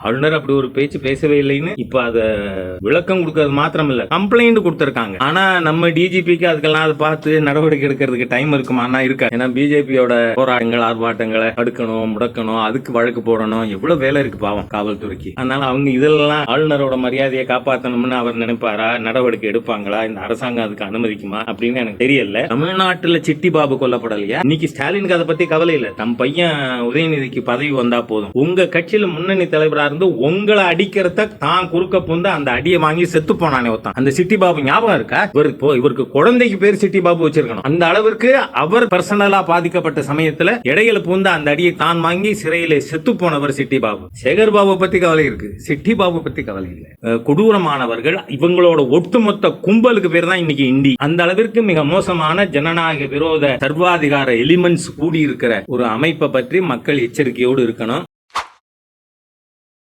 ஆளுநர் அப்படி ஒரு பேச்சு பேசவே இல்லைன்னு இப்ப அத விளக்கம் கொடுக்கறது மாத்திரம் இல்ல, கம்ப்ளைண்ட் கொடுத்திருக்காங்க. ஆனா நம்ம டிஜிபிக்கு அதுக்கெல்லாம் அதை பார்த்து நடவடிக்கை எடுக்கிறதுக்கு டைம் இருக்குமானா இருக்கா? ஏன்னா பிஜேபியோட போராட்டங்கள் ஆர்ப்பாட்டங்களை தடுக்கணும், முடக்கணும், அதுக்கு வழக்கு போடணும், எவ்வளவு வேலை இருக்கு பாவம் காவல்துறைக்கு. அதனால அவங்க இதெல்லாம் ஆளுநரோட மரியாதையை காப்பாற்றணும்னு அவர் நினைப்பாரா? நடவடிக்கை எடுப்பாங்களா? இந்த அரசாங்கம் அதுக்கு அனுமதிக்குமா அப்படின்னு எனக்கு தெரியல. தமிழ்நாட்டுல சிட்டி பாபு கொல்லப்படலையா? இன்னைக்கு ஸ்டாலினுக்கு அதை பத்தி கவலை இல்ல. தம் பையன் உதயநிதிக்கு பதவி வந்தா போதும், உங்க கட்சியில முன்னணி தலைவரா இருந்து உங்களை அடிக்கிறத தான் குறுக்க புந்து அந்த அடியை வாங்கி செத்து போனானே ஒருத்தன், அந்த சிட்டி பாபு ஞாபகம் இருக்கா? இவருக்கு குழந்தைக்கு பேர் சிட்டி பாபு வச்சிருக்கணும். அந்த அளவிற்கு அவர் பர்சனலா பாதிக்கப்பட்ட சமயத்துல இடையில புந்து அந்த அடியை தான் வாங்கி சிறையிலே செத்து போனவர் சிட்டி பாபு. சேகர் பாபு பத்தி கவலை இருக்கு, சிட்டி பாபு பத்தி கவலை இல்லை. கொடூரமானவர்கள் இவங்களோட ஒட்டுமொத்த கும்பலுக்கு பேர் தான் இன்னைக்கு இண்டி. அந்த அளவிற்கு மிக மோசமான ஜனநாயக விரோத சர்வாதிகார எலிமெண்ட்ஸ் கூடி இருக்கிற ஒரு அமைப்பை பற்றி மக்கள் எச்சரிக்கையோடு இருக்கணும்.